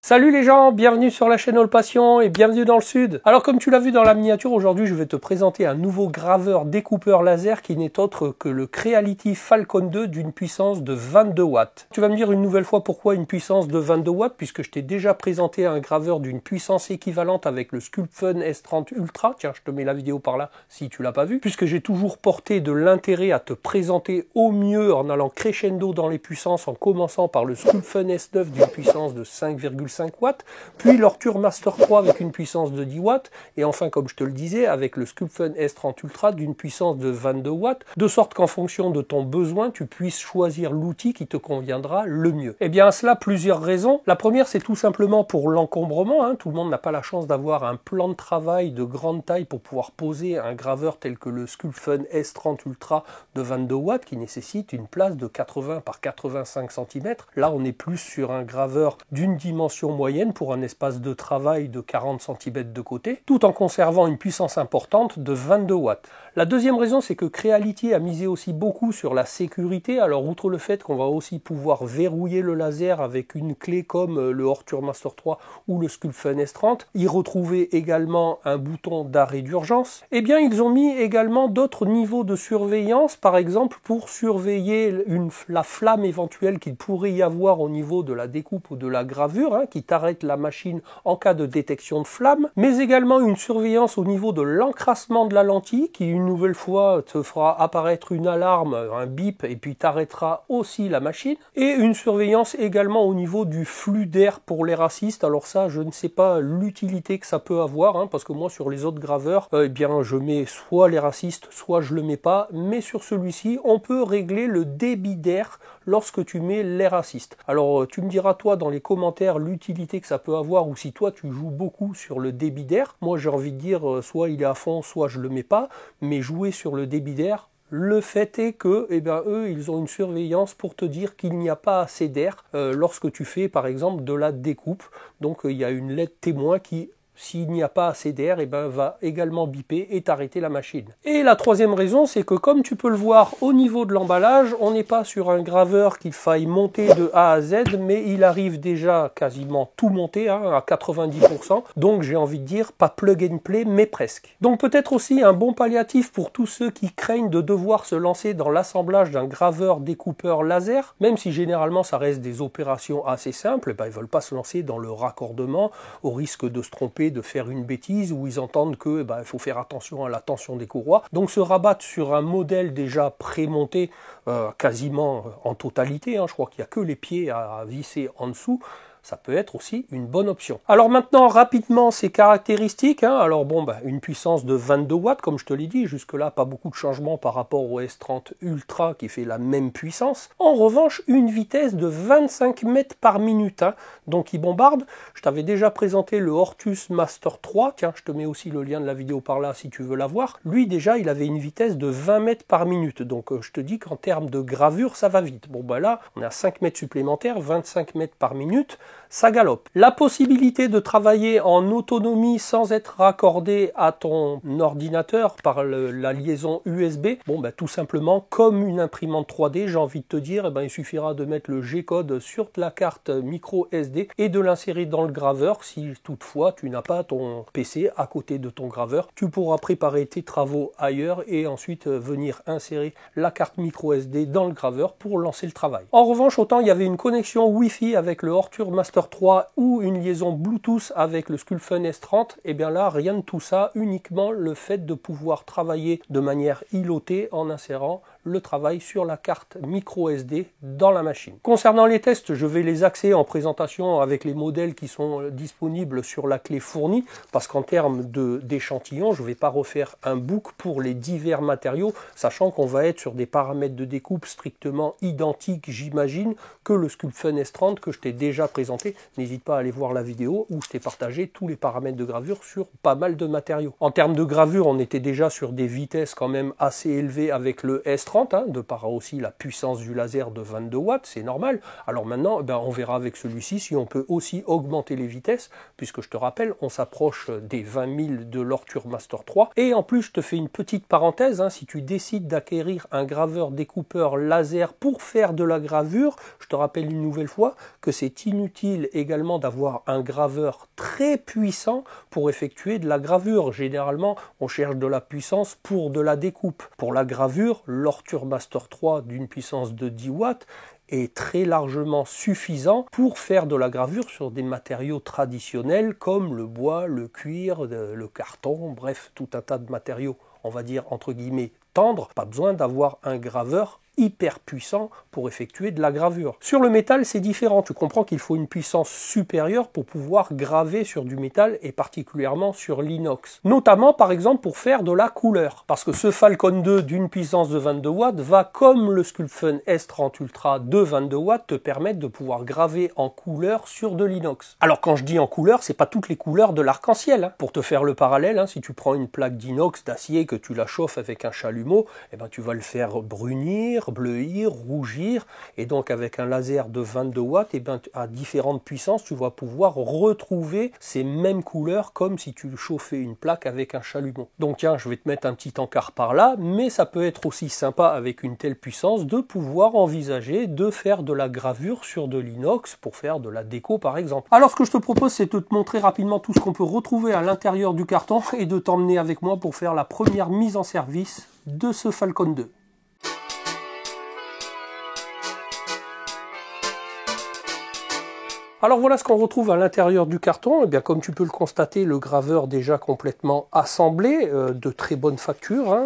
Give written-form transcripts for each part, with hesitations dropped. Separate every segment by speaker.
Speaker 1: Salut les gens, bienvenue sur la chaîne All Passion et bienvenue dans le Sud. Alors comme tu l'as vu dans la miniature, aujourd'hui je vais te présenter un nouveau graveur découpeur laser qui n'est autre que le Creality Falcon 2 d'une puissance de 22 watts. Tu vas me dire une nouvelle fois pourquoi une puissance de 22 watts puisque je t'ai déjà présenté un graveur d'une puissance équivalente avec le Sculpfun S30 Ultra. Tiens, je te mets la vidéo par là si tu l'as pas vu. Puisque j'ai toujours porté de l'intérêt à te présenter au mieux en allant crescendo dans les puissances en commençant par le Sculpfun S9 d'une puissance de 5,5 watts, puis l'Ortur Master 3 avec une puissance de 10 watts, et enfin, comme je te le disais, avec le Sculpfun S30 Ultra d'une puissance de 22 watts, de sorte qu'en fonction de ton besoin, tu puisses choisir l'outil qui te conviendra le mieux. Eh bien, à cela, plusieurs raisons. La première, c'est tout simplement pour l'encombrement. Tout le monde n'a pas la chance d'avoir un plan de travail de grande taille pour pouvoir poser un graveur tel que le Sculpfun S30 Ultra de 22 watts qui nécessite une place de 80 par 85 cm. Là, on est plus sur un graveur d'une dimension moyenne pour un espace de travail de 40 cm de côté, tout en conservant une puissance importante de 22 watts. La deuxième raison, c'est que Creality a misé aussi beaucoup sur la sécurité. Alors, outre le fait qu'on va aussi pouvoir verrouiller le laser avec une clé comme le Ortur Master 3 ou le Sculpfun S30, y retrouver également un bouton d'arrêt d'urgence, eh bien, ils ont mis également d'autres niveaux de surveillance, par exemple pour surveiller la flamme éventuelle qu'il pourrait y avoir au niveau de la découpe ou de la gravure, qui t'arrête la machine en cas de détection de flamme, mais également une surveillance au niveau de l'encrassement de la lentille qui une nouvelle fois te fera apparaître une alarme, un bip, et puis t'arrêtera aussi la machine, et une surveillance également au niveau du flux d'air pour les racistes. Alors ça, je ne sais pas l'utilité que ça peut avoir, parce que moi sur les autres graveurs, eh bien je mets soit les racistes, soit je le mets pas, mais sur celui-ci, on peut régler le débit d'air lorsque tu mets l'air assist. Alors tu me diras toi dans les commentaires l'utilité que ça peut avoir ou si toi tu joues beaucoup sur le débit d'air. Moi j'ai envie de dire soit il est à fond, soit je le mets pas, mais jouer sur le débit d'air, le fait est que, eux, ils ont une surveillance pour te dire qu'il n'y a pas assez d'air lorsque tu fais par exemple de la découpe. Donc il y a une LED témoin qui, s'il n'y a pas assez d'air, va également biper et t'arrêter la machine. Et la troisième raison, c'est que comme tu peux le voir au niveau de l'emballage, on n'est pas sur un graveur qu'il faille monter de A à Z, mais il arrive déjà quasiment tout monté, à 90%. Donc j'ai envie de dire, pas plug and play, mais presque. Donc peut-être aussi un bon palliatif pour tous ceux qui craignent de devoir se lancer dans l'assemblage d'un graveur découpeur laser, même si généralement ça reste des opérations assez simples, ils veulent pas se lancer dans le raccordement au risque de se tromper, de faire une bêtise, où ils entendent que il faut faire attention à la tension des courroies. Donc se rabattre sur un modèle déjà pré-monté quasiment en totalité, je crois qu'il n'y a que les pieds à visser en dessous, ça peut être aussi une bonne option. Alors maintenant, rapidement, ses caractéristiques. Alors une puissance de 22 watts, comme je te l'ai dit. Jusque-là, pas beaucoup de changements par rapport au S30 Ultra qui fait la même puissance. En revanche, une vitesse de 25 mètres par minute. Donc il bombarde. Je t'avais déjà présenté le Ortur Master 3. Tiens, je te mets aussi le lien de la vidéo par là si tu veux la voir. Lui, déjà, il avait une vitesse de 20 mètres par minute. Donc je te dis qu'en termes de gravure, ça va vite. Là, on a 5 mètres supplémentaires, 25 mètres par minute. Ça galope. La possibilité de travailler en autonomie sans être raccordé à ton ordinateur par la liaison USB, tout simplement comme une imprimante 3D, j'ai envie de te dire, il suffira de mettre le G-code sur la carte micro SD et de l'insérer dans le graveur. Si toutefois tu n'as pas ton PC à côté de ton graveur, tu pourras préparer tes travaux ailleurs et ensuite venir insérer la carte micro SD dans le graveur pour lancer le travail. En revanche, autant il y avait une connexion Wi-Fi avec le Ortur Master 3 ou une liaison Bluetooth avec le Sculpfun S30, là, rien de tout ça, uniquement le fait de pouvoir travailler de manière îlotée en insérant le travail sur la carte micro SD dans la machine. Concernant les tests, je vais les axer en présentation avec les modèles qui sont disponibles sur la clé fournie, parce qu'en termes d'échantillons, je ne vais pas refaire un book pour les divers matériaux, sachant qu'on va être sur des paramètres de découpe strictement identiques, j'imagine, que le Sculpfun S30 que je t'ai déjà présenté. N'hésite pas à aller voir la vidéo où je t'ai partagé tous les paramètres de gravure sur pas mal de matériaux. En termes de gravure, on était déjà sur des vitesses quand même assez élevées avec le S30, 30, hein, de par aussi la puissance du laser de 22 watts, c'est normal. Alors maintenant, on verra avec celui-ci si on peut aussi augmenter les vitesses, puisque je te rappelle, on s'approche des 20 000 de l'Orture Master 3. Et en plus, je te fais une petite parenthèse, hein, si tu décides d'acquérir un graveur découpeur laser pour faire de la gravure, je te rappelle une nouvelle fois que c'est inutile également d'avoir un graveur très puissant pour effectuer de la gravure. Généralement, on cherche de la puissance pour de la découpe. Pour la gravure, l'Orture Master 3 d'une puissance de 10 watts est très largement suffisant pour faire de la gravure sur des matériaux traditionnels comme le bois, le cuir, le carton, bref, tout un tas de matériaux, on va dire entre guillemets tendres. Pas besoin d'avoir un graveur hyper puissant pour effectuer de la gravure. Sur le métal, c'est différent. Tu comprends qu'il faut une puissance supérieure pour pouvoir graver sur du métal et particulièrement sur l'inox. Notamment, par exemple, pour faire de la couleur. Parce que ce Falcon 2 d'une puissance de 22 watts va, comme le Sculptfun S30 Ultra de 22 watts, te permettre de pouvoir graver en couleur sur de l'inox. Alors quand je dis en couleur, c'est pas toutes les couleurs de l'arc-en-ciel. Hein. Pour te faire le parallèle, hein, si tu prends une plaque d'inox, d'acier, que tu la chauffes avec un chalumeau, eh ben, tu vas le faire brunir, bleuir, rougir, et donc avec un laser de 22 watts, et bien à différentes puissances, tu vas pouvoir retrouver ces mêmes couleurs comme si tu chauffais une plaque avec un chalumeau. Donc tiens, je vais te mettre un petit encart par là, mais ça peut être aussi sympa avec une telle puissance de pouvoir envisager de faire de la gravure sur de l'inox pour faire de la déco par exemple. Alors ce que je te propose, c'est de te montrer rapidement tout ce qu'on peut retrouver à l'intérieur du carton et de t'emmener avec moi pour faire la première mise en service de ce Falcon 2. Alors voilà ce qu'on retrouve à l'intérieur du carton. Eh bien, comme tu peux le constater, le graveur déjà complètement assemblé, de très bonne facture, hein,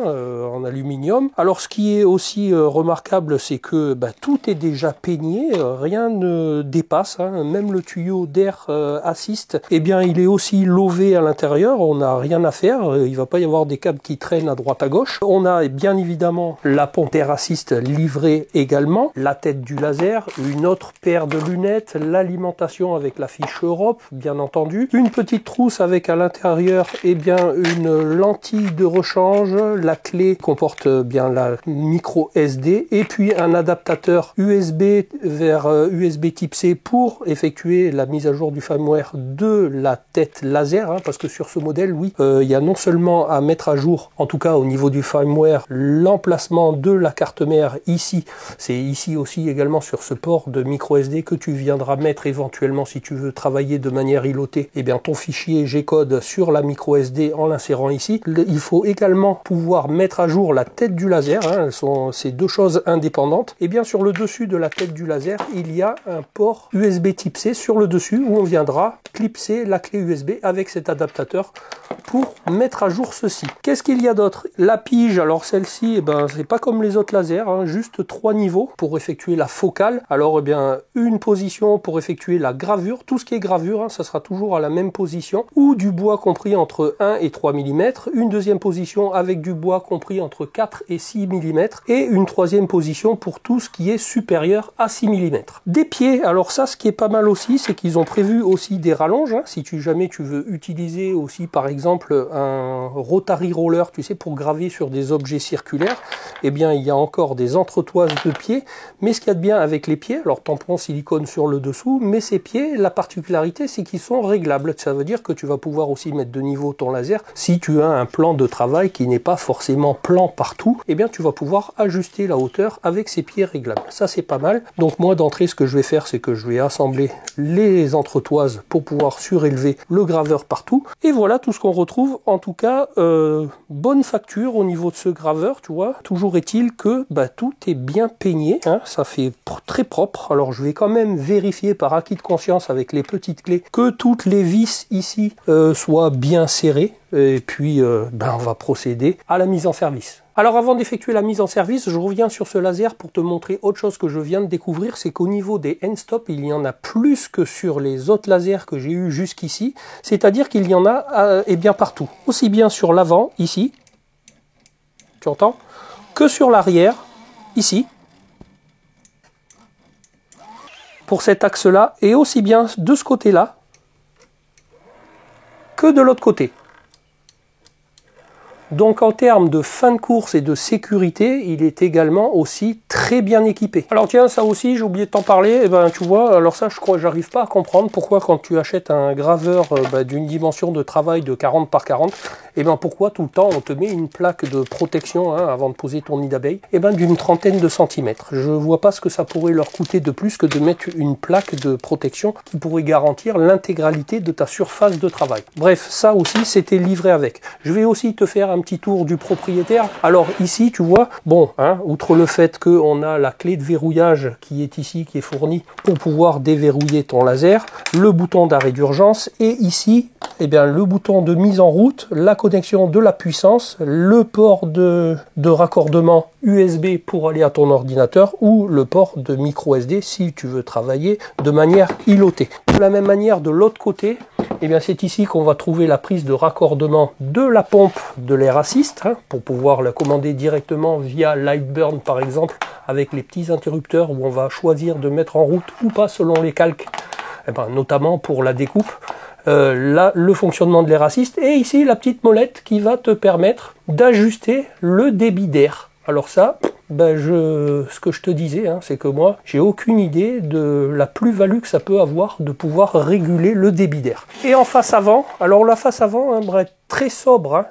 Speaker 1: en aluminium. Alors ce qui est aussi remarquable, c'est que tout est déjà peigné, rien ne dépasse, hein, même le tuyau d'air assist, eh bien il est aussi lové à l'intérieur, on n'a rien à faire, il ne va pas y avoir des câbles qui traînent à droite à gauche. On a bien évidemment la pompe air assist livrée également, la tête du laser, une autre paire de lunettes, l'alimentation avec la fiche Europe, bien entendu. Une petite trousse avec à l'intérieur une lentille de rechange. La clé comporte bien la micro SD et puis un adaptateur USB vers USB type C pour effectuer la mise à jour du firmware de la tête laser, hein, parce que sur ce modèle, oui, il y a non seulement à mettre à jour, en tout cas au niveau du firmware, l'emplacement de la carte mère ici. C'est ici aussi également sur ce port de micro SD que tu viendras mettre éventuellement si tu veux travailler de manière îlotée, eh bien ton fichier G-code sur la micro SD en l'insérant ici. Il faut également pouvoir mettre à jour la tête du laser, hein, ces deux choses indépendantes. Et bien sur le dessus de la tête du laser, il y a un port USB type C sur le dessus où on viendra clipser la clé USB avec cet adaptateur pour mettre à jour ceci. Qu'est-ce qu'il y a d'autre? La pige, alors celle-ci, eh ben, c'est pas comme les autres lasers, hein, juste 3 niveaux pour effectuer la focale. Alors eh bien, une position pour effectuer la gravure, tout ce qui est gravure, hein, ça sera toujours à la même position, ou du bois compris entre 1 et 3 mm, une deuxième position avec du bois compris entre 4 et 6 mm, et une troisième position pour tout ce qui est supérieur à 6 mm. Des pieds, alors ça, ce qui est pas mal aussi, c'est qu'ils ont prévu aussi des rallonges, hein, si jamais tu veux utiliser aussi par exemple un rotary roller, tu sais, pour graver sur des objets circulaires, eh bien il y a encore des entretoises de pieds, mais ce qu'il y a de bien avec les pieds, alors tampon silicone sur le dessous, mais ces pieds, la particularité c'est qu'ils sont réglables, ça veut dire que tu vas pouvoir aussi mettre de niveau ton laser. Si tu as un plan de travail qui n'est pas forcément plan partout, eh bien tu vas pouvoir ajuster la hauteur avec ces pieds réglables, ça c'est pas mal. Donc moi d'entrée ce que je vais faire, c'est que je vais assembler les entretoises pour pouvoir surélever le graveur partout, et voilà tout ce qu'on retrouve. En tout cas, bonne facture au niveau de ce graveur, tu vois. Toujours est-il que tout est bien peigné, hein, ça fait très propre. Alors je vais quand même vérifier par acquis de conscience avec les petites clés que toutes les vis ici soient bien serrées, et puis on va procéder à la mise en service. Alors avant d'effectuer la mise en service, je reviens sur ce laser pour te montrer autre chose que je viens de découvrir, c'est qu'au niveau des end-stop, il y en a plus que sur les autres lasers que j'ai eu jusqu'ici, c'est-à-dire qu'il y en a bien partout, aussi bien sur l'avant, ici, tu entends, que sur l'arrière, ici, pour cet axe-là, et aussi bien de ce côté-là, que de l'autre côté. Donc en termes de fin de course et de sécurité, il est également aussi très bien équipé. Alors tiens, ça aussi, j'ai oublié de t'en parler, et ben tu vois, alors ça je crois que j'arrive pas à comprendre pourquoi quand tu achètes un graveur d'une dimension de travail de 40 par 40, et ben pourquoi tout le temps on te met une plaque de protection avant de poser ton nid d'abeille, et ben d'une trentaine de centimètres. Je vois pas ce que ça pourrait leur coûter de plus que de mettre une plaque de protection qui pourrait garantir l'intégralité de ta surface de travail. Bref, ça aussi c'était livré avec. Je vais aussi te faire un petit tour du propriétaire. Alors ici tu vois, bon, outre le fait qu'on a la clé de verrouillage qui est ici, qui est fournie pour pouvoir déverrouiller ton laser, le bouton d'arrêt d'urgence et ici, eh bien, le bouton de mise en route, la connexion de la puissance, le port de raccordement USB pour aller à ton ordinateur ou le port de micro SD si tu veux travailler de manière îlotée. De la même manière, de l'autre côté, eh bien, c'est ici qu'on va trouver la prise de raccordement de la pompe de l'air assist pour pouvoir la commander directement via Lightburn par exemple, avec les petits interrupteurs où on va choisir de mettre en route ou pas selon les calques, notamment pour la découpe. Là, le fonctionnement de l'air assist et ici la petite molette qui va te permettre d'ajuster le débit d'air. Alors ça, ce que je te disais, c'est que moi, j'ai aucune idée de la plus-value que ça peut avoir de pouvoir réguler le débit d'air. Et en face avant, alors la face avant, très sobre,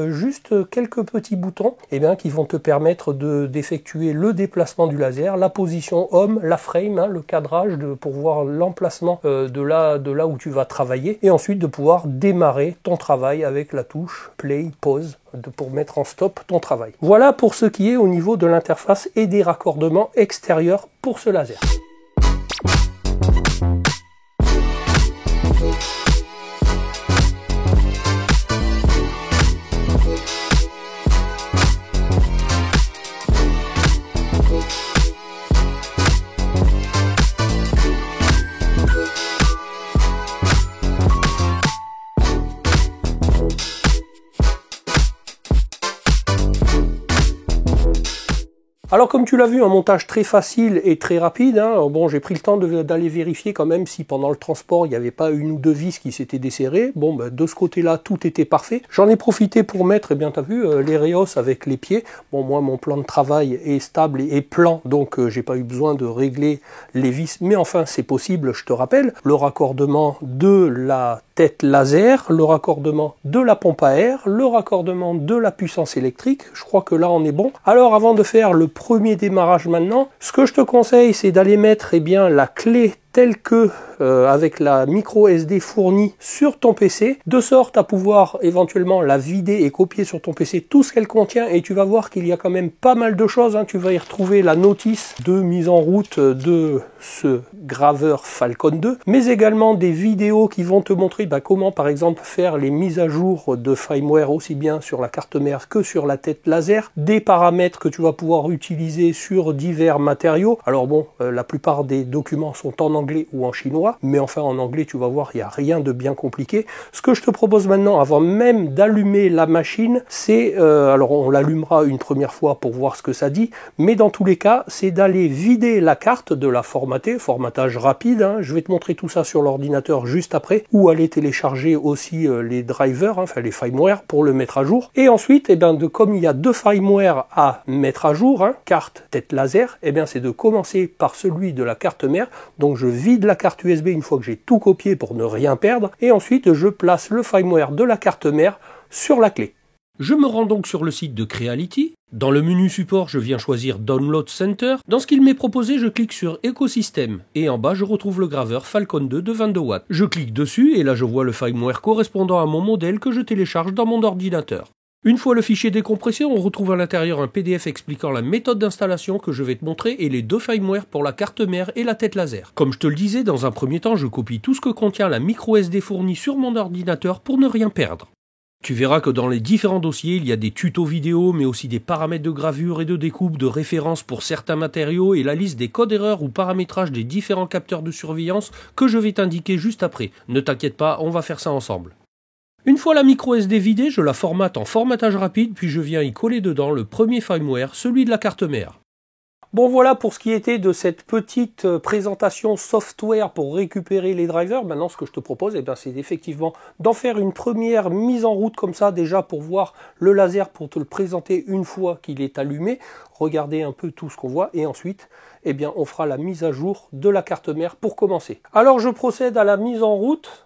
Speaker 1: juste quelques petits boutons qui vont te permettre d'effectuer le déplacement du laser, la position homme, la frame, le cadrage pour voir l'emplacement de là où tu vas travailler et ensuite de pouvoir démarrer ton travail avec la touche play, pause pour mettre en stop ton travail. Voilà pour ce qui est au niveau de l'interface et des raccordements extérieurs pour ce laser. Alors comme tu l'as vu, un montage très facile et très rapide. Bon, j'ai pris le temps d'aller vérifier quand même si pendant le transport il n'y avait pas une ou deux vis qui s'étaient desserrées. Bon, de ce côté-là, tout était parfait. J'en ai profité pour mettre, tu as vu, les Reos avec les pieds. Bon, moi, mon plan de travail est stable et plan, donc j'ai pas eu besoin de régler les vis. Mais enfin, c'est possible, je te rappelle. Le raccordement de la tête laser, le raccordement de la pompe à air, le raccordement de la puissance électrique. Je crois que là, on est bon. Alors, avant de faire le premier démarrage maintenant, ce que je te conseille, c'est d'aller mettre la clé telle que avec la micro SD fournie sur ton PC, de sorte à pouvoir éventuellement la vider et copier sur ton PC tout ce qu'elle contient, et tu vas voir qu'il y a quand même pas mal de choses. Tu vas y retrouver la notice de mise en route de ce graveur Falcon 2, mais également des vidéos qui vont te montrer comment par exemple faire les mises à jour de firmware aussi bien sur la carte mère que sur la tête laser, des paramètres que tu vas pouvoir utiliser sur divers matériaux. Alors bon, la plupart des documents sont en anglais ou en chinois, mais enfin en anglais tu vas voir, il n'y a rien de bien compliqué. Ce que je te propose maintenant, avant même d'allumer la machine, c'est, alors on l'allumera une première fois pour voir ce que ça dit, mais dans tous les cas, c'est d'aller vider la carte, de la formater, formatage rapide, je vais te montrer tout ça sur l'ordinateur juste après, ou aller télécharger aussi les drivers, enfin les firmware pour le mettre à jour, et ensuite, comme il y a deux firmware à mettre à jour, carte, tête laser, c'est de commencer par celui de la carte mère. Donc je vide la carte USB une fois que j'ai tout copié pour ne rien perdre, et ensuite je place le firmware de la carte mère sur la clé. Je me rends donc sur le site de Creality. Dans le menu support, je viens choisir Download Center. Dans ce qu'il m'est proposé, je clique sur Écosystème. Et en bas, je retrouve le graveur Falcon 2 de 22 watts. Je clique dessus et là, je vois le firmware correspondant à mon modèle que je télécharge dans mon ordinateur. Une fois le fichier décompressé, on retrouve à l'intérieur un PDF expliquant la méthode d'installation que je vais te montrer et les deux firmware pour la carte mère et la tête laser. Comme je te le disais, dans un premier temps, je copie tout ce que contient la micro SD fournie sur mon ordinateur pour ne rien perdre. Tu verras que dans les différents dossiers, il y a des tutos vidéo, mais aussi des paramètres de gravure et de découpe, de référence pour certains matériaux et la liste des codes erreurs ou paramétrages des différents capteurs de surveillance que je vais t'indiquer juste après. Ne t'inquiète pas, on va faire ça ensemble. Une fois la micro SD vidée, je la formate en formatage rapide, puis je viens y coller dedans le premier firmware, celui de la carte mère. Bon voilà pour ce qui était de cette petite présentation software pour récupérer les drivers. Maintenant ce que je te propose, c'est effectivement d'en faire une première mise en route comme ça, déjà pour voir le laser, pour te le présenter une fois qu'il est allumé, regarder un peu tout ce qu'on voit, et ensuite on fera la mise à jour de la carte mère pour commencer. Alors je procède à la mise en route,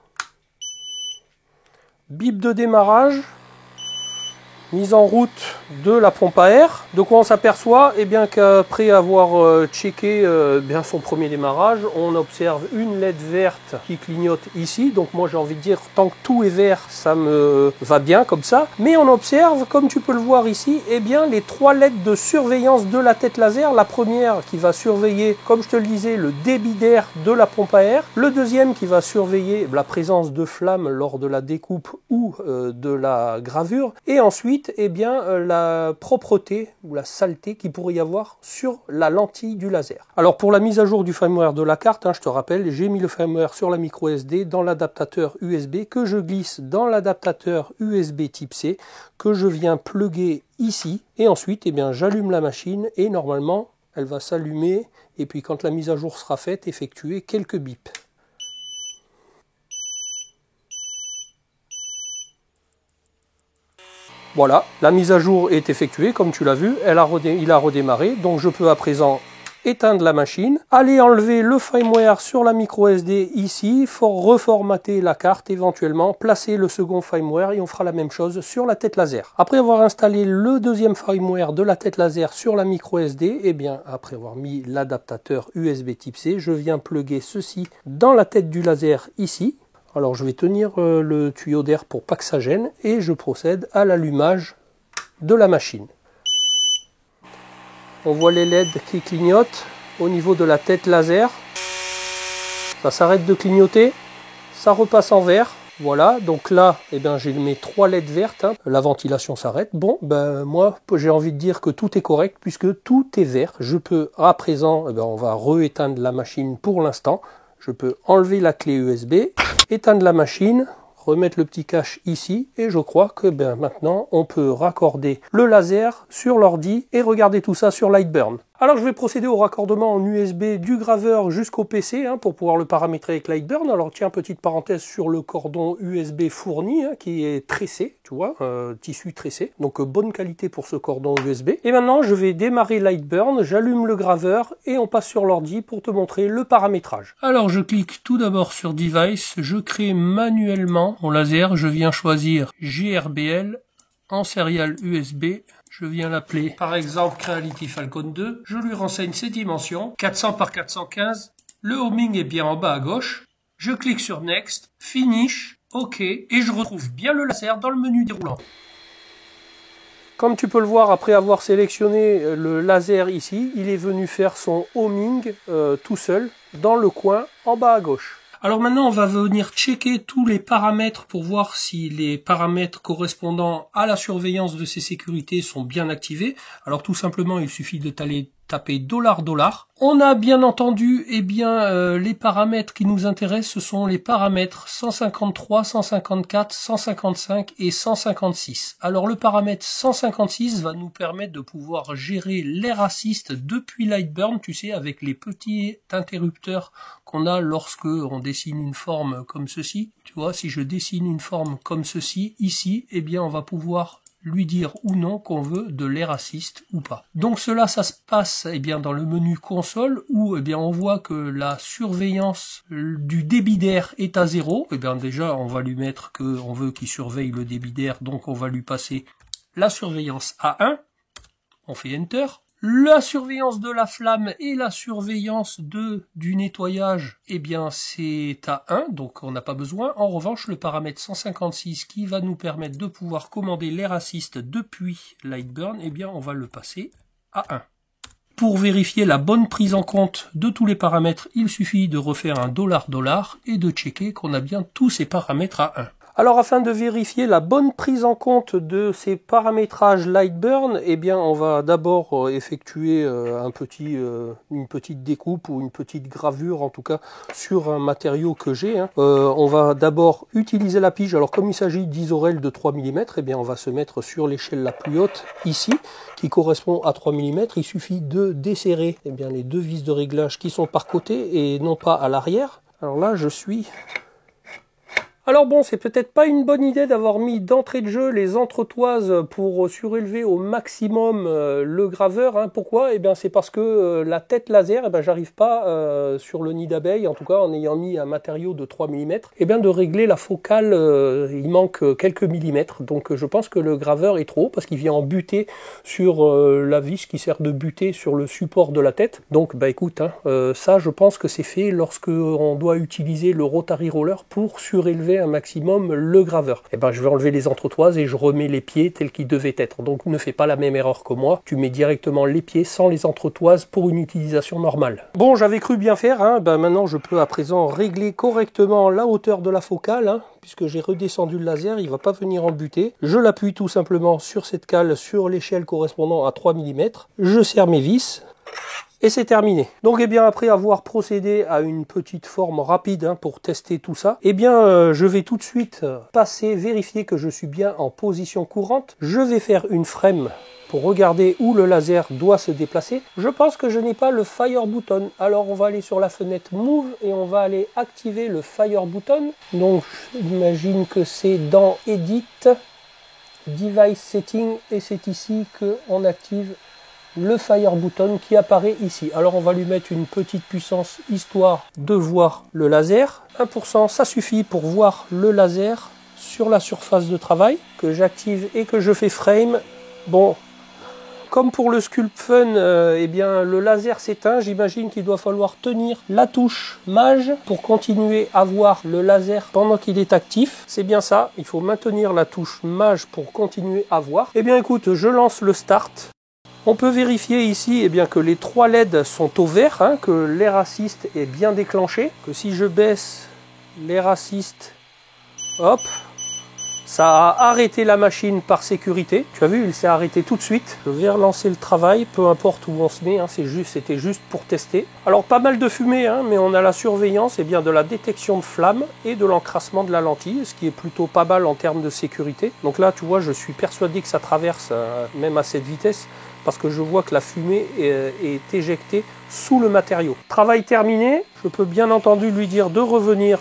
Speaker 1: bip de démarrage, mise en route de la pompe à air. De quoi on s'aperçoit? Qu'après avoir checké son premier démarrage, on observe une LED verte qui clignote ici. Donc moi j'ai envie de dire, tant que tout est vert, ça me va bien comme ça. Mais on observe, comme tu peux le voir ici, les 3 LED de surveillance de la tête laser. La première qui va surveiller, comme je te le disais, le débit d'air de la pompe à air. Le deuxième qui va surveiller la présence de flammes lors de la découpe ou de la gravure. Et ensuite, la propreté ou la saleté qu'il pourrait y avoir sur la lentille du laser. Alors pour la mise à jour du firmware de la carte, je te rappelle, j'ai mis le firmware sur la micro SD dans l'adaptateur USB que je glisse dans l'adaptateur USB type C que je viens plugger ici. Et ensuite, j'allume la machine et normalement, elle va s'allumer. Et puis quand la mise à jour sera faite, effectuer quelques bips. Voilà, la mise à jour est effectuée, comme tu l'as vu, il a redémarré, donc je peux à présent éteindre la machine, aller enlever le firmware sur la micro SD ici, reformater la carte éventuellement, placer le second firmware et on fera la même chose sur la tête laser. Après avoir installé le deuxième firmware de la tête laser sur la micro SD, après avoir mis l'adaptateur USB type C, je viens plugger ceci dans la tête du laser ici. Alors je vais tenir le tuyau d'air pour pas que ça gêne et je procède à l'allumage de la machine. On voit les LED qui clignotent au niveau de la tête laser. Ça s'arrête de clignoter, ça repasse en vert. Voilà, donc là, j'ai mes 3 LED vertes. La ventilation s'arrête. Bon, moi, j'ai envie de dire que tout est correct puisque tout est vert. Je peux à présent, on va rééteindre la machine pour l'instant. Je peux enlever la clé USB, éteindre la machine, remettre le petit cache ici et je crois que maintenant on peut raccorder le laser sur l'ordi et regarder tout ça sur Lightburn. Alors je vais procéder au raccordement en USB du graveur jusqu'au PC pour pouvoir le paramétrer avec Lightburn. Alors tiens, petite parenthèse sur le cordon USB fourni qui est tressé, tu vois, tissu tressé. Donc bonne qualité pour ce cordon USB. Et maintenant je vais démarrer Lightburn, j'allume le graveur et on passe sur l'ordi pour te montrer le paramétrage. Alors je clique tout d'abord sur Device, je crée manuellement mon laser, je viens choisir GRBL en serial USB. Je viens l'appeler par exemple Creality Falcon 2. Je lui renseigne ses dimensions, 400 par 415. Le homing est bien en bas à gauche. Je clique sur Next, Finish, OK, et je retrouve bien le laser dans le menu déroulant. Comme tu peux le voir, après avoir sélectionné le laser ici, il est venu faire son homing tout seul dans le coin en bas à gauche. Alors maintenant, on va venir checker tous les paramètres pour voir si les paramètres correspondant à la surveillance de ces sécurités sont bien activés. Alors tout simplement, il suffit de taper $$. On a bien entendu, les paramètres qui nous intéressent, ce sont les paramètres 153, 154, 155 et 156. Alors le paramètre 156 va nous permettre de pouvoir gérer l'air assist depuis Lightburn, tu sais, avec les petits interrupteurs qu'on a lorsque on dessine une forme comme ceci. Tu vois, si je dessine une forme comme ceci, ici, on va pouvoir lui dire ou non qu'on veut de l'air assist ou pas. Donc cela, ça se passe dans le menu console où on voit que la surveillance du débit d'air est à 0. Déjà, on va lui mettre qu'on veut qu'il surveille le débit d'air, donc on va lui passer la surveillance à 1. On fait Enter. La surveillance de la flamme et la surveillance du nettoyage, c'est à 1, donc on n'a pas besoin. En revanche, le paramètre 156 qui va nous permettre de pouvoir commander l'air assist depuis Lightburn, on va le passer à 1. Pour vérifier la bonne prise en compte de tous les paramètres, il suffit de refaire un $$ et de checker qu'on a bien tous ces paramètres à 1. Alors afin de vérifier la bonne prise en compte de ces paramétrages Lightburn, eh bien on va d'abord effectuer une petite découpe ou une petite gravure en tout cas sur un matériau que j'ai. On va d'abord utiliser la pige. Alors comme il s'agit d'Isorel de 3 mm, eh bien on va se mettre sur l'échelle la plus haute ici, qui correspond à 3 mm. Il suffit de desserrer eh bien, les deux vis de réglage qui sont par côté et non pas à l'arrière. Alors là je suis... Alors bon, c'est peut-être pas une bonne idée d'avoir mis d'entrée de jeu les entretoises pour surélever au maximum le graveur. Pourquoi? Eh bien c'est parce que la tête laser, j'arrive pas sur le nid d'abeille, en tout cas en ayant mis un matériau de 3 mm, eh bien de régler la focale, il manque quelques millimètres. Donc je pense que le graveur est trop, parce qu'il vient en buter sur la vis qui sert de butée sur le support de la tête. Donc écoute, ça je pense que c'est fait lorsque on doit utiliser le rotary roller pour surélever un maximum le graveur. Je vais enlever les entretoises et je remets les pieds tels qu'ils devaient être. Donc ne fais pas la même erreur que moi, tu mets directement les pieds sans les entretoises pour une utilisation normale. Bon, j'avais cru bien faire, maintenant je peux à présent régler correctement la hauteur de la focale, puisque j'ai redescendu le laser, il ne va pas venir en butée. Je l'appuie tout simplement sur cette cale, sur l'échelle correspondant à 3 mm. Je serre mes vis. Et c'est terminé. Donc après avoir procédé à une petite forme rapide pour tester tout ça, je vais tout de suite vérifier que je suis bien en position courante. Je vais faire une frame pour regarder où le laser doit se déplacer. Je pense que je n'ai pas le Fire Button. Alors on va aller sur la fenêtre Move et on va aller activer le Fire Button. Donc j'imagine que c'est dans Edit, Device Setting, et c'est ici qu'on active le Fire Button qui apparaît ici. Alors on va lui mettre une petite puissance histoire de voir le laser. 1%, ça suffit pour voir le laser sur la surface de travail que j'active et que je fais frame. Bon, comme pour le Sculpt Fun, le laser s'éteint. J'imagine qu'il doit falloir tenir la touche Mage pour continuer à voir le laser pendant qu'il est actif. C'est bien ça, il faut maintenir la touche Mage pour continuer à voir. Écoute, je lance le start. On peut vérifier ici que les 3 LED sont au vert, que l'air assist est bien déclenché, que si je baisse l'air assist, hop, ça a arrêté la machine par sécurité. Tu as vu, il s'est arrêté tout de suite. Je vais relancer le travail, peu importe où on se met, c'était juste pour tester. Alors pas mal de fumée, mais on a la surveillance de la détection de flammes et de l'encrassement de la lentille, ce qui est plutôt pas mal en termes de sécurité. Donc là, tu vois, je suis persuadé que ça traverse même à cette vitesse, parce que je vois que la fumée est éjectée sous le matériau. Travail terminé, je peux bien entendu lui dire de revenir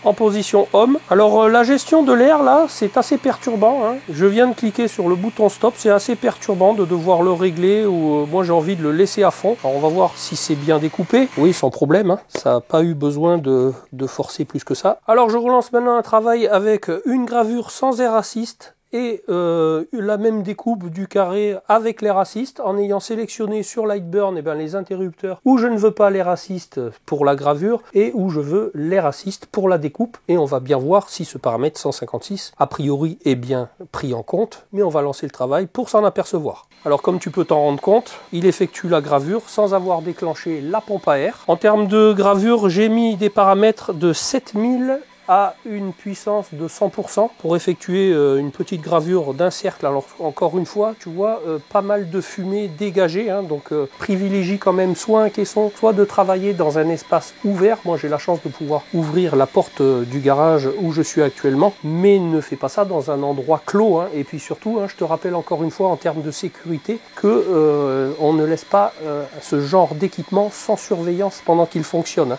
Speaker 1: en position homme. Alors la gestion de l'air là, c'est assez perturbant. Je viens de cliquer sur le bouton stop, c'est assez perturbant de devoir le régler, ou moi j'ai envie de le laisser à fond. Alors on va voir si c'est bien découpé. Oui, sans problème, ça n'a pas eu besoin de forcer plus que ça. Alors je relance maintenant un travail avec une gravure sans air assist et la même découpe du carré avec l'air assist, en ayant sélectionné sur Lightburn les interrupteurs où je ne veux pas l'air assist pour la gravure et où je veux l'air assist pour la découpe. Et on va bien voir si ce paramètre 156 a priori est bien pris en compte, mais on va lancer le travail pour s'en apercevoir. Alors comme tu peux t'en rendre compte, il effectue la gravure sans avoir déclenché la pompe à air. En termes de gravure, j'ai mis des paramètres de 7000 à une puissance de 100% pour effectuer une petite gravure d'un cercle. Alors encore une fois, tu vois, pas mal de fumée dégagée, donc privilégie quand même soit un caisson, soit de travailler dans un espace ouvert. Moi j'ai la chance de pouvoir ouvrir la porte du garage où je suis actuellement, mais ne fais pas ça dans un endroit clos, et puis surtout, je te rappelle encore une fois en termes de sécurité que on ne laisse pas ce genre d'équipement sans surveillance pendant qu'il fonctionne.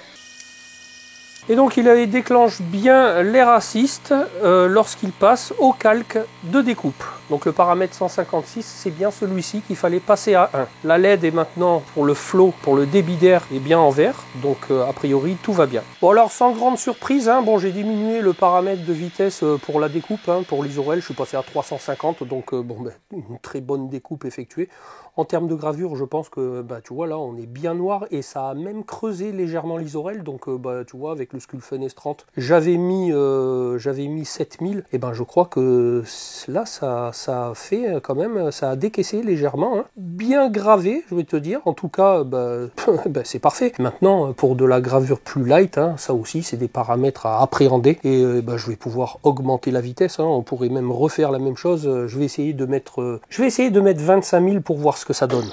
Speaker 1: Et donc il déclenche bien l'air assist lorsqu'il passe au calque de découpe. Donc le paramètre 156, c'est bien celui-ci qu'il fallait passer à 1. La LED est maintenant pour le flow, pour le débit d'air, est bien en vert. Donc a priori tout va bien. Bon alors sans grande surprise, j'ai diminué le paramètre de vitesse pour la découpe. Pour l'Isorel, je suis passé à 350. Donc une très bonne découpe effectuée. En termes de gravure, je pense que tu vois là on est bien noir et ça a même creusé légèrement l'Isorel. Donc tu vois avec le Sculfenes 30, j'avais mis 7000, et ben je crois que là ça a fait quand même, ça a décaissé légèrement, hein. Bien gravé, je vais te dire, en tout cas c'est parfait. Maintenant pour de la gravure plus light, hein, ça aussi c'est des paramètres à appréhender, et je vais pouvoir augmenter la vitesse, hein. On pourrait même refaire la même chose. Je vais essayer de mettre 25 000 pour voir ce que ça donne.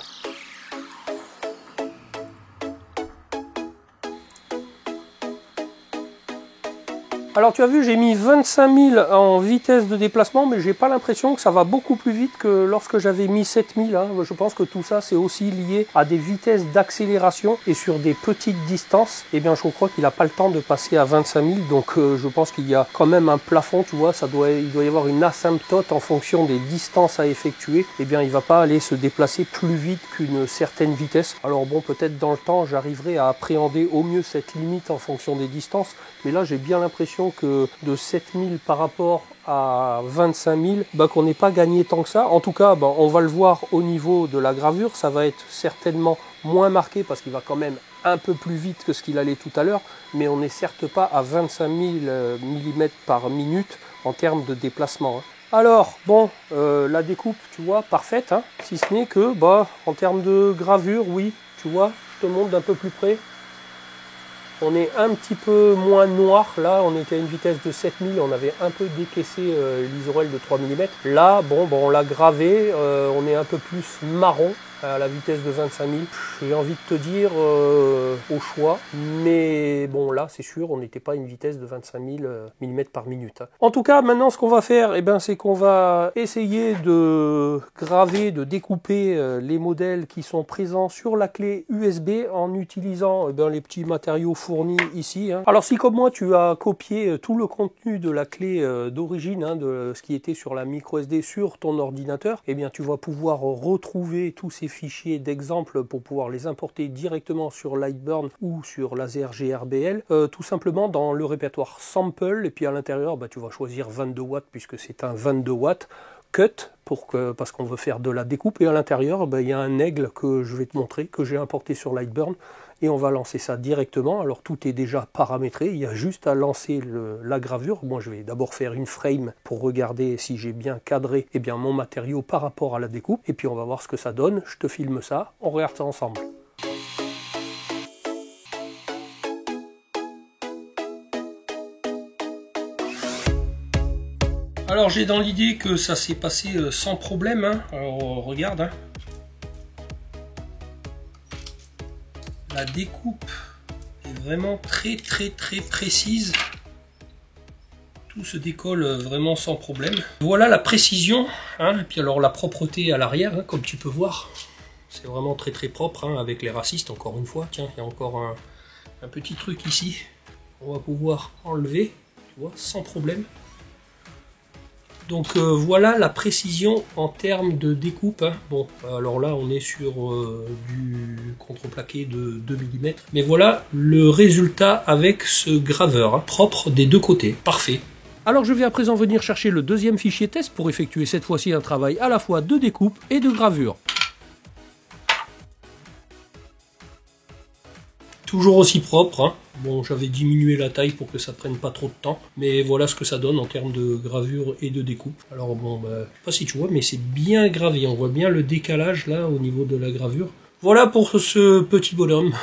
Speaker 1: Alors tu as vu, j'ai mis 25 000 en vitesse de déplacement, mais j'ai pas l'impression que ça va beaucoup plus vite que lorsque j'avais mis 7000. Hein. Je pense que tout ça c'est aussi lié à des vitesses d'accélération, et sur des petites distances, eh bien je crois qu'il n'a pas le temps de passer à 25 000, donc je pense qu'il y a quand même un plafond, tu vois, il doit y avoir une asymptote en fonction des distances à effectuer. Eh bien il va pas aller se déplacer plus vite qu'une certaine vitesse. Alors bon, peut-être dans le temps j'arriverai à appréhender au mieux cette limite en fonction des distances, mais là j'ai bien l'impression que de 7000 par rapport à 25 000, qu'on n'ait pas gagné tant que ça. En tout cas, on va le voir au niveau de la gravure, ça va être certainement moins marqué parce qu'il va quand même un peu plus vite que ce qu'il allait tout à l'heure, mais on n'est certes pas à 25 000 mm par minute en termes de déplacement, hein. Alors, bon, la découpe, tu vois, parfaite, hein, si ce n'est que, en termes de gravure, oui, tu vois, je te montre d'un peu plus près. On est un petit peu moins noir, là on était à une vitesse de 7000, on avait un peu décaissé l'isorel de 3 mm. Là, on l'a gravé, on est un peu plus marron à la vitesse de 25 000. J'ai envie de te dire au choix, mais bon là c'est sûr, on n'était pas à une vitesse de 25 000 mm par minute. Hein. En tout cas, maintenant ce qu'on va faire, c'est qu'on va essayer de graver, de découper les modèles qui sont présents sur la clé USB en utilisant les petits matériaux fournis ici. Hein. Alors si comme moi tu as copié tout le contenu de la clé d'origine, hein, de ce qui était sur la micro SD sur ton ordinateur, tu vas pouvoir retrouver tous ces fichiers d'exemple pour pouvoir les importer directement sur Lightburn ou sur Laser GRBL, tout simplement dans le répertoire Sample, et puis à l'intérieur tu vas choisir 22 watts puisque c'est un 22 watts. Cut parce qu'on veut faire de la découpe, et à l'intérieur il y a un aigle que je vais te montrer, que j'ai importé sur Lightburn, et on va lancer ça directement. Alors tout est déjà paramétré, il y a juste à lancer la gravure. Moi je vais d'abord faire une frame pour regarder si j'ai bien cadré mon matériau par rapport à la découpe, et puis on va voir ce que ça donne. Je te filme ça, on regarde ça ensemble. Alors j'ai dans l'idée que ça s'est passé sans problème, hein. Alors regarde, hein. La découpe est vraiment très précise. Tout se décolle vraiment sans problème. Voilà la précision, hein. Et puis alors la propreté à l'arrière, hein, comme tu peux voir. C'est vraiment très propre, hein, avec les racistes encore une fois. Tiens, il y a encore un petit truc ici. On va pouvoir enlever, tu vois, sans problème. Donc voilà la précision en termes de découpe, hein. Bon, alors là on est sur du contreplaqué de 2 mm. Mais voilà le résultat avec ce graveur, hein, propre des deux côtés, parfait. Alors je vais à présent venir chercher le deuxième fichier test pour effectuer cette fois-ci un travail à la fois de découpe et de gravure. Toujours aussi propre, hein. Bon, j'avais diminué la taille pour que ça prenne pas trop de temps, mais voilà ce que ça donne en termes de gravure et de découpe. Alors bon, je sais pas si tu vois, mais c'est bien gravé, on voit bien le décalage là au niveau de la gravure. Voilà pour ce petit bonhomme.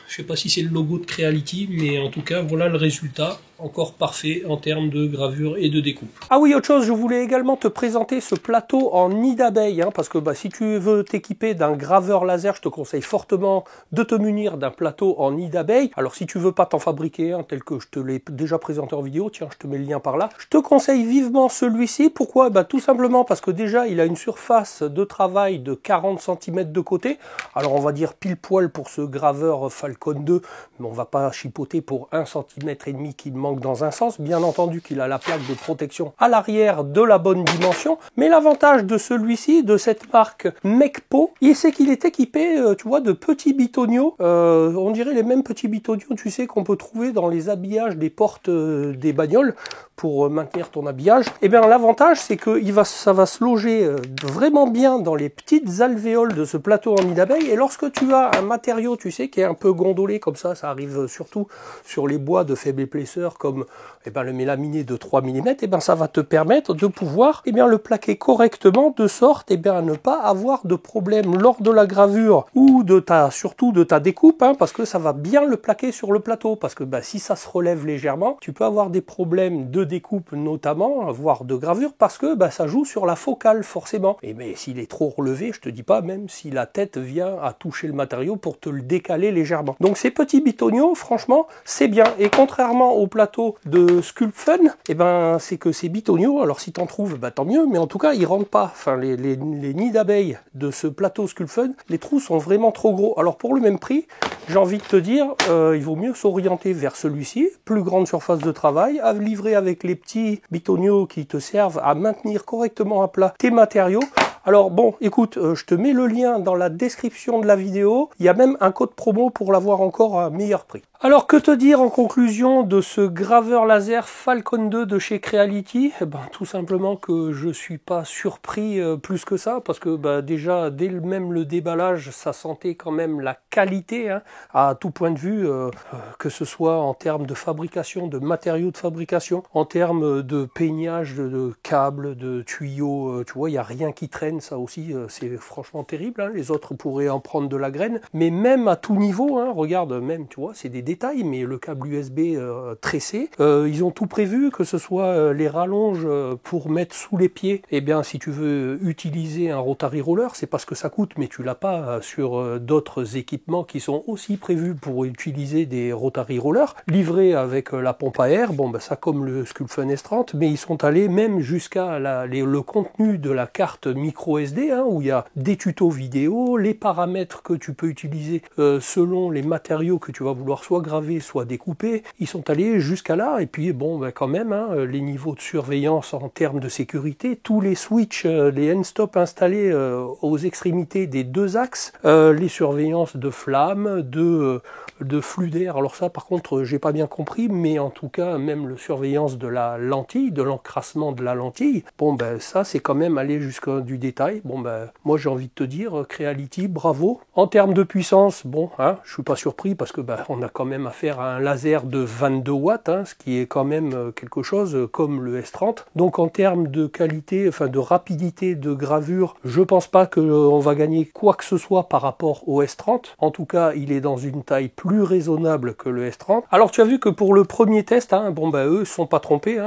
Speaker 1: Je sais pas si c'est le logo de Creality, mais en tout cas voilà le résultat. Encore parfait en termes de gravure et de découpe. Ah oui, autre chose, je voulais également te présenter ce plateau en nid d'abeille, hein, parce que si tu veux t'équiper d'un graveur laser, je te conseille fortement de te munir d'un plateau en nid d'abeille. Alors si tu veux pas t'en fabriquer un tel que je te l'ai déjà présenté en vidéo, tiens, je te mets le lien par là. Je te conseille vivement celui-ci. Pourquoi? Tout simplement parce que déjà il a une surface de travail de 40 cm de côté. Alors on va dire pile poil pour ce graveur Falcon 2, mais on va pas chipoter pour 1,5 cm qu'il manque manque dans un sens. Bien entendu qu'il a la plaque de protection à l'arrière de la bonne dimension. Mais l'avantage de celui-ci, de cette marque Mecpo, c'est qu'il est équipé, tu vois, de petits bitonio. On dirait les mêmes petits bitonio, tu sais, qu'on peut trouver dans les habillages des portes des bagnoles pour maintenir ton habillage. Et bien l'avantage, c'est que ça va se loger vraiment bien dans les petites alvéoles de ce plateau en nid d'abeille. Et lorsque tu as un matériau, tu sais, qui est un peu gondolé comme ça arrive surtout sur les bois de faible épaisseur comme le mélaminé de 3 mm, et ça va te permettre de pouvoir le plaquer correctement de sorte à ne pas avoir de problème lors de la gravure ou surtout de ta découpe, parce que ça va bien le plaquer sur le plateau. Parce que si ça se relève légèrement, tu peux avoir des problèmes de découpe notamment, voire de gravure, parce que ça joue sur la focale forcément. Mais s'il est trop relevé, je te dis pas, même si la tête vient à toucher le matériau pour te le décaler légèrement. Donc ces petits bitonio, franchement, c'est bien. Et contrairement au plateau de Sculpfun, c'est que ces bitonio, alors si t'en trouves, tant mieux, mais en tout cas, ils rentrent pas. Enfin, les nids d'abeilles de ce plateau Sculpfun, les trous sont vraiment trop gros. Alors pour le même prix, j'ai envie de te dire, il vaut mieux s'orienter vers celui-ci, plus grande surface de travail, à livrer avec les petits bitonio qui te servent à maintenir correctement à plat tes matériaux. Alors bon, écoute, je te mets le lien dans la description de la vidéo. Il y a même un code promo pour l'avoir encore à meilleur prix. Alors que te dire en conclusion de ce graveur laser Falcon 2 de chez Creality? Tout simplement que je suis pas surpris plus que ça, parce que déjà dès même le déballage, ça sentait quand même la qualité à tout point de vue, que ce soit en termes de fabrication, de matériaux de fabrication, en termes de peignage de câbles, de tuyaux, tu vois, il n'y a rien qui traîne, ça aussi c'est franchement terrible, les autres pourraient en prendre de la graine, mais même à tout niveau, regarde, même, tu vois, c'est des détails, mais le câble USB tressé, ils ont tout prévu, que ce soit les rallonges pour mettre sous les pieds. Si tu veux utiliser un rotary roller, c'est parce que ça coûte, mais tu l'as pas sur d'autres équipements qui sont aussi prévus pour utiliser des rotary rollers, livrés avec la pompe à air, ça comme le Sculpfun S30, mais ils sont allés même jusqu'à le contenu de la carte micro SD, où il y a des tutos vidéo, les paramètres que tu peux utiliser selon les matériaux que tu vas vouloir soit graver, soit découper. Ils sont allés jusqu'à là, et puis quand même, les niveaux de surveillance en termes de sécurité, tous les switches, les end-stop installés aux extrémités des deux axes, les surveillances de flammes, de flux d'air. Alors ça, par contre, j'ai pas bien compris, mais en tout cas, même le surveillance de la lentille, de l'encrassement de la lentille, ça, c'est quand même aller jusqu'à du détail. Moi, j'ai envie de te dire, Creality, bravo. En termes de puissance, je suis pas surpris parce que on a quand même affaire à un laser de 22 watts, ce qui est quand même quelque chose comme le S30. Donc en termes de qualité, de rapidité de gravure, je pense pas qu'on va gagner quoi que ce soit par rapport au S30. En tout cas, il est dans une taille plus raisonnable que le S30. Alors tu as vu que pour le premier test, eux sont pas trompés.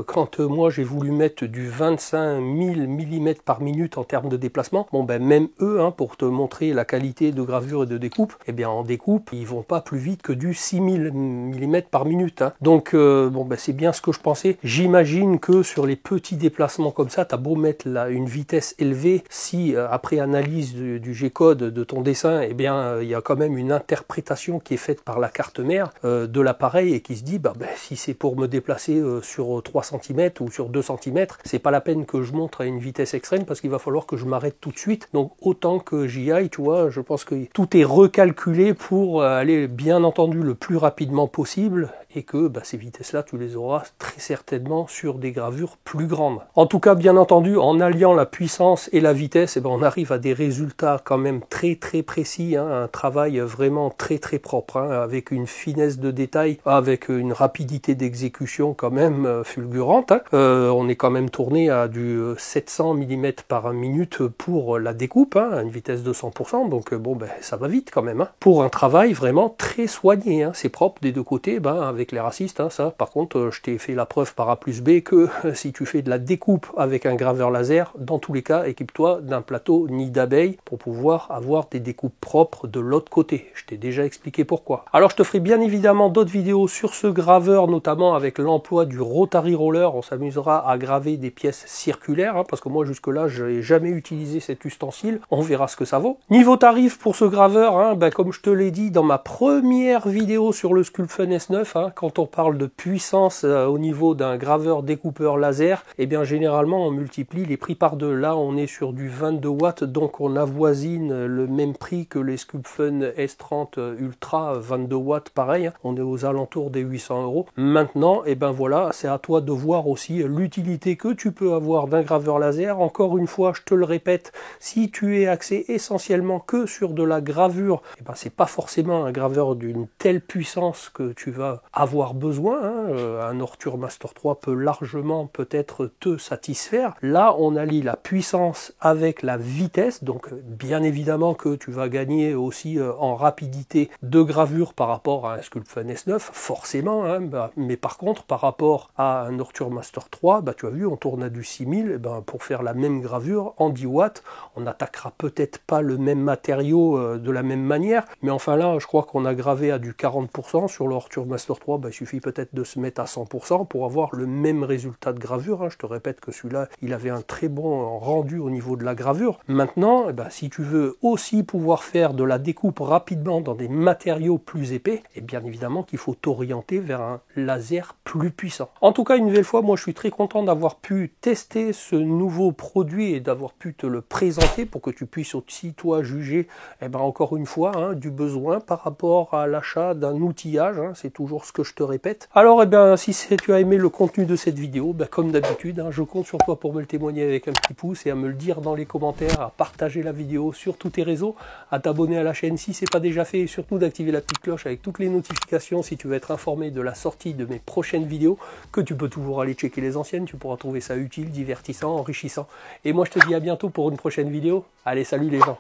Speaker 1: Quand moi j'ai voulu mettre du 25 000 mm par minute en termes de déplacement, même eux, pour te montrer la qualité de gravure et de découpe, en découpe, ils vont pas plus vite que du 6000 mm par minute. Donc c'est bien ce que je pensais. J'imagine que sur les petits déplacements comme ça, tu as beau mettre une vitesse élevée, si après analyse du G-code de ton dessin, il y a quand même une interprétation qui est faite par la carte mère de l'appareil et qui se dit si c'est pour me déplacer sur 3 cm ou sur 2 cm, c'est pas la peine que je montre à une vitesse extrême parce qu'il va falloir que je m'arrête tout de suite. Donc autant que j'y aille, tu vois, je pense que tout est recalculé pour aller bien entendu le plus rapidement possible et que ces vitesses-là, tu les auras très certainement sur des gravures plus grandes. En tout cas, bien entendu, en alliant la puissance et la vitesse, on arrive à des résultats quand même très très précis, un travail vraiment très très propre, avec une finesse de détail, avec une rapidité d'exécution quand même fulgurante. On est quand même tourné à du 700 mm par minute pour la découpe, à une vitesse de 100%, donc ça va vite quand même. Pour un travail vraiment très soigné, c'est propre des deux côtés, avec les racistes, ça. Par contre, je t'ai fait la preuve par A plus B que si tu fais de la découpe avec un graveur laser, dans tous les cas, équipe-toi d'un plateau nid d'abeille pour pouvoir avoir des découpes propres de l'autre côté. Je t'ai déjà expliqué pourquoi. Alors, je te ferai bien évidemment d'autres vidéos sur ce graveur, notamment avec l'emploi du rotary roller. On s'amusera à graver des pièces circulaires, parce que moi, jusque-là, je n'ai jamais utilisé cet ustensile. On verra ce que ça vaut. Niveau tarif pour ce graveur, comme je te l'ai dit dans ma première vidéo sur le Sculpfun S9, quand on parle de puissance au niveau d'un graveur découpeur laser, eh bien généralement on multiplie les prix par deux. Là on est sur du 22 watts, donc on avoisine le même prix que les Sculpfun S30 Ultra 22 watts, pareil, hein. On est aux alentours des 800 €. Maintenant, eh ben voilà, c'est à toi de voir aussi l'utilité que tu peux avoir d'un graveur laser. Encore une fois, je te le répète, si tu es axé essentiellement que sur de la gravure, eh ben c'est pas forcément un graveur d'une telle puissance que tu vas avoir besoin, hein. Un Ortur Master 3 peut largement peut-être te satisfaire. Là, on allie la puissance avec la vitesse, donc bien évidemment que tu vas gagner aussi en rapidité de gravure par rapport à un Sculpfun S9, forcément, hein. Mais par contre, par rapport à un Ortur Master 3, tu as vu, on tourne à du 6000, pour faire la même gravure en 10 watts, on n'attaquera peut-être pas le même matériau de la même manière, mais enfin là, je crois qu'on a gravé à du 40%, sur le Ortur Master 3, il suffit peut-être de se mettre à 100% pour avoir le même résultat de gravure, hein. Je te répète que celui-là, il avait un très bon rendu au niveau de la gravure. Maintenant, si tu veux aussi pouvoir faire de la découpe rapidement dans des matériaux plus épais, et bien évidemment qu'il faut t'orienter vers un laser plus puissant. En tout cas, une nouvelle fois, moi je suis très content d'avoir pu tester ce nouveau produit et d'avoir pu te le présenter pour que tu puisses aussi toi juger, encore une fois, hein, du besoin par rapport à l'achat d'un outillage, hein, c'est toujours ce que je te répète. Alors si tu as aimé le contenu de cette vidéo, comme d'habitude, hein, je compte sur toi pour me le témoigner avec un petit pouce et à me le dire dans les commentaires, à partager la vidéo sur tous tes réseaux, à t'abonner à la chaîne si ce n'est pas déjà fait et surtout d'activer la petite cloche avec toutes les notifications si tu veux être informé de la sortie de mes prochaines vidéos, que tu peux toujours aller checker les anciennes, tu pourras trouver ça utile, divertissant, enrichissant. Et moi je te dis à bientôt pour une prochaine vidéo. Allez, salut les gens!